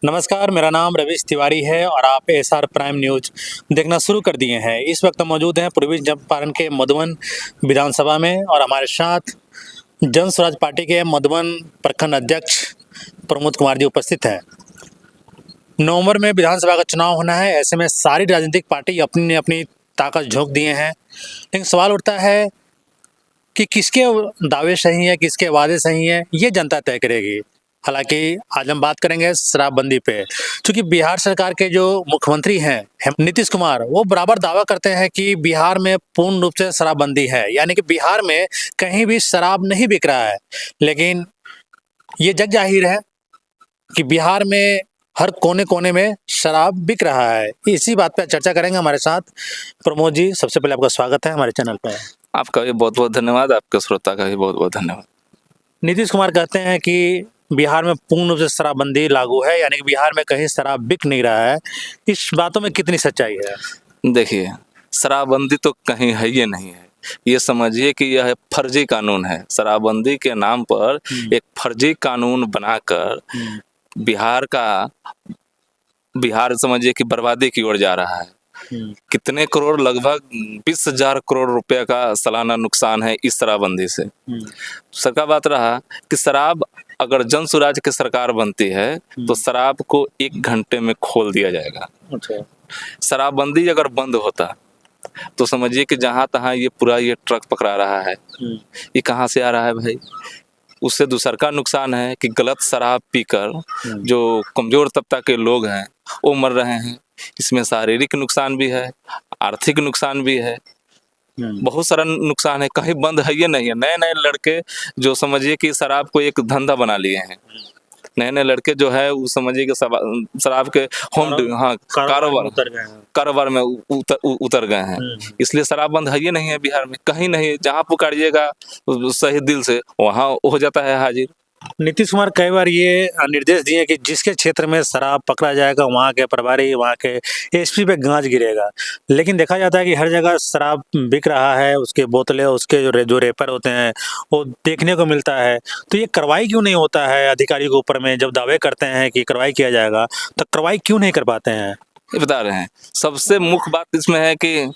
नमस्कार, मेरा नाम रवीश तिवारी है और आप एसआर प्राइम न्यूज़ देखना शुरू कर दिए हैं। इस वक्त हम मौजूद हैं पूर्वी चंपारण के मधुबन विधानसभा में और हमारे साथ जन स्वराज पार्टी के मधुबन प्रखंड अध्यक्ष प्रमोद कुमार जी उपस्थित हैं। नवंबर में विधानसभा का चुनाव होना है, ऐसे में सारी राजनीतिक पार्टी अपनी अपनी ताकत झोंक दिए हैं, लेकिन सवाल उठता है कि किसके दावे सही हैं, किसके वादे सही हैं, ये जनता तय करेगी। हालांकि आज हम बात करेंगे शराबबंदी पे, क्योंकि बिहार सरकार के जो मुख्यमंत्री हैं नीतीश कुमार, वो बराबर दावा करते हैं कि बिहार में पूर्ण रूप से शराबबंदी है, यानी कि बिहार में कहीं भी शराब नहीं बिक रहा है। लेकिन ये जग जाहिर है कि बिहार में हर कोने कोने में शराब बिक रहा है। इसी बात पर चर्चा करेंगे। हमारे साथ प्रमोद जी, सबसे पहले आपका स्वागत है हमारे चैनल पर। आपका भी बहुत बहुत धन्यवाद, आपके श्रोता का भी बहुत बहुत धन्यवाद। नीतीश कुमार कहते हैं कि बिहार में पूर्ण रूप से शराबबंदी लागू है, यानी कि बिहार में कहीं शराब बिक नहीं रहा है। इस बातों में कितनी सच्चाई है? देखिए, शराबबंदी तो कहीं है ये नहीं है, ये समझिए कि यह फर्जी कानून है। शराबबंदी के नाम पर एक फर्जी कानून बनाकर बिहार समझिए कि बर्बादी की ओर जा रहा है। कितने करोड़, लगभग 20,000 करोड़ रुपए का सालाना नुकसान है इस शराबबंदी से। सरकार बात रहा कि शराब अगर जन स्वराज की सरकार बनती है तो शराब को 1 घंटे में खोल दिया जाएगा। अच्छा। शराबबंदी अगर बंद होता तो समझिए कि जहाँ तहाँ ये पूरा ये ट्रक पकड़ा रहा है, ये कहाँ से आ रहा है भाई? उससे दूसर का नुकसान है कि गलत शराब पीकर जो कमजोर तबका के लोग हैं वो मर रहे हैं। इसमें शारीरिक नुकसान भी है, आर्थिक नुकसान भी है, बहुत सारा नुकसान है। कहीं बंद है ये नहीं है। नए नए लड़के जो समझिए कि शराब को एक धंधा बना लिए हैं, नए नए लड़के जो है वो समझिए कि शराब के कारोबार में उतर गए हैं। इसलिए शराब बंद है ये नहीं है बिहार में, कहीं नहीं। जहाँ पुकारिएगा सही दिल से वहाँ हो जाता है हाजिर। नीतीश कुमार कई बार ये निर्देश दिए कि जिसके क्षेत्र में शराब पकड़ा जाएगा वहाँ के प्रभारी, वहाँ के एसपी पे गांज गिरेगा। लेकिन देखा जाता है कि हर जगह शराब बिक रहा है, उसके बोतलें, उसके जो रेपर होते हैं वो देखने को मिलता है। तो ये कार्रवाई क्यों नहीं होता है अधिकारी के ऊपर में? जब दावे करते हैं कि कार्रवाई किया जाएगा तो कार्रवाई क्यों नहीं कर पाते हैं? ये बता रहे हैं। सबसे मुख्य बात इसमें है कि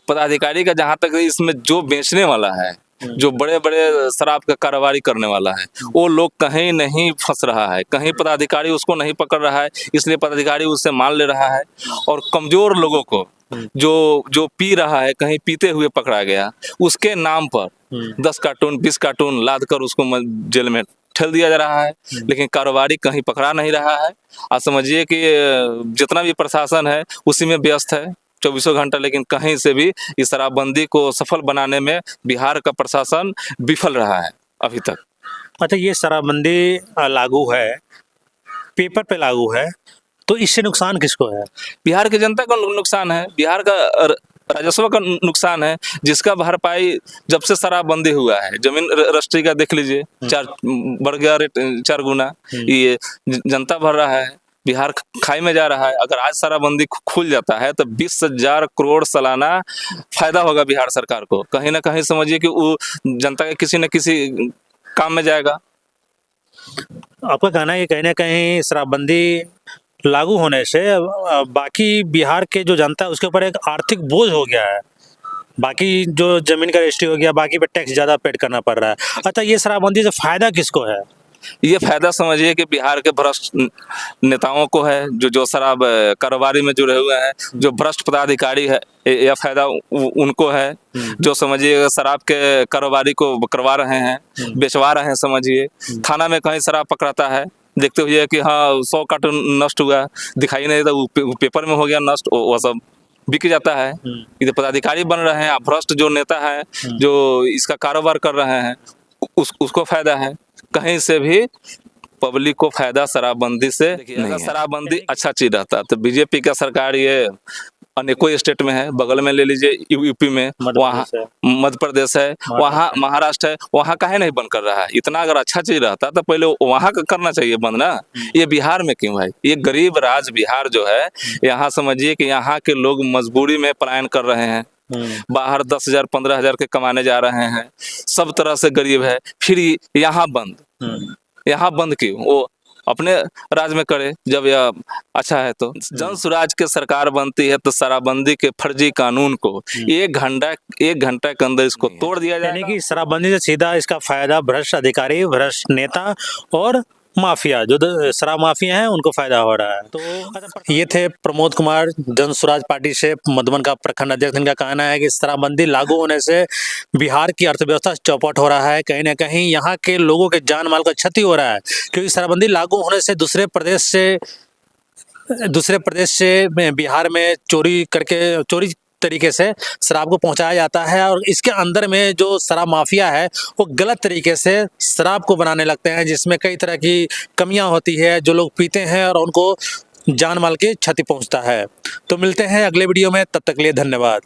पदाधिकारी का, जहाँ तक इसमें जो बेचने वाला है, जो बड़े बड़े शराब का कारोबारी करने वाला है, वो लोग कहीं नहीं फंस रहा है, कहीं पदाधिकारी उसको नहीं पकड़ रहा है, इसलिए पदाधिकारी उससे माल ले रहा है। और कमजोर लोगों को जो पी रहा है, कहीं पीते हुए पकड़ा गया, उसके नाम पर 10 कार्टून 20 कार्टून लाद कर उसको जेल में ठेल दिया जा रहा है। लेकिन कारोबारी कहीं पकड़ा नहीं रहा है। आप समझिए कि जितना भी प्रशासन है उसी में व्यस्त है 24 घंटा, लेकिन कहीं से भी इस शराबबंदी को सफल बनाने में बिहार का प्रशासन विफल रहा है अभी तक। अच्छा, ये शराबबंदी लागू है, पेपर पे लागू है, तो इससे नुकसान किसको है? बिहार की जनता को नुकसान है, बिहार का राजस्व का नुकसान है, जिसका भरपाई जब से शराबबंदी हुआ है। जमीन रजिस्ट्री का देख लीजिए, 4 बढ़ गया रेट 4 गुना। ये जनता भर रहा है, बिहार खाई में जा रहा है। अगर आज शराबबंदी खुल जाता है तो 20,000 करोड़ सालाना फायदा होगा बिहार सरकार को। कहीं ना कहीं समझिए कि वो जनता के किसी न किसी काम में जाएगा। आपका कहना है कि कहीं ना कहीं शराबबंदी लागू होने से बाकी बिहार के जो जनता है उसके ऊपर एक आर्थिक बोझ हो गया है, बाकी जो जमीन का रजिस्ट्री हो गया, बाकी पे टैक्स ज़्यादा पेड करना पड़ रहा है। अच्छा, ये शराबबंदी से फायदा किसको है? ये फायदा समझिए कि बिहार के भ्रष्ट नेताओं को है, जो शराब कारोबारी में जुड़े हुए हैं, जो भ्रष्ट पदाधिकारी है, यह फायदा उनको है। जो समझिए शराब के कारोबारी को करवा रहे हैं, बेचवा रहे हैं। समझिए थाना में कहीं शराब पकड़ाता है, देखते हुए कि हाँ 100 कार्टून नष्ट हुआ, दिखाई नहीं देता, पेपर में हो गया नष्ट, वह सब बिक जाता है। इधर पदाधिकारी बन रहे हैं, भ्रष्ट जो नेता है, जो इसका कारोबार कर रहे हैं, उसको फायदा है। कहीं से भी पब्लिक को फायदा शराबबंदी से नहीं है। शराबबंदी अच्छा चीज रहता तो बीजेपी का सरकार ये अनेकों स्टेट में है। बगल में ले लीजिए यूपी में, वहाँ मध्य प्रदेश है, वहाँ महाराष्ट्र है, वहाँ काहे नहीं बंद कर रहा है? इतना अगर अच्छा चीज रहता तो पहले वहाँ का करना चाहिए बंद ना। ये बिहार में क्यों भाई? ये गरीब राज बिहार जो है, यहाँ समझिए कि यहाँ के लोग मजबूरी में पलायन कर रहे हैं, बाहर 10,000 15,000 के कमाने जा रहे हैं, सब तरह से गरीब है। फिर यहाँ बंद क्यों? वो अपने राज्य में करे जब यह अच्छा है तो। जन स्वराज की सरकार बनती है तो शराबबंदी के फर्जी कानून को 1 घंटा के अंदर इसको तोड़ दिया यानी जाएगा। कि शराबबंदी से सीधा इसका फायदा भ्रष्ट अधिकारी, भ्रष्ट नेता और माफिया, जो शराब माफिया हैं उनको फायदा हो रहा है। तो ये थे प्रमोद कुमार, जन स्वराज पार्टी से मधुबन का प्रखंड अध्यक्ष। इनका कहना है कि शराबबंदी लागू होने से बिहार की अर्थव्यवस्था चौपट हो रहा है, कहीं ना कहीं यहाँ के लोगों के जान माल का क्षति हो रहा है, क्योंकि शराबबंदी लागू होने से दूसरे प्रदेश से बिहार में चोरी तरीके से शराब को पहुंचाया जाता है, और इसके अंदर में जो शराब माफिया है वो गलत तरीके से शराब को बनाने लगते हैं, जिसमें कई तरह की कमियां होती है, जो लोग पीते हैं और उनको जान माल की क्षति पहुंचता है। तो मिलते हैं अगले वीडियो में, तब तक के लिए धन्यवाद।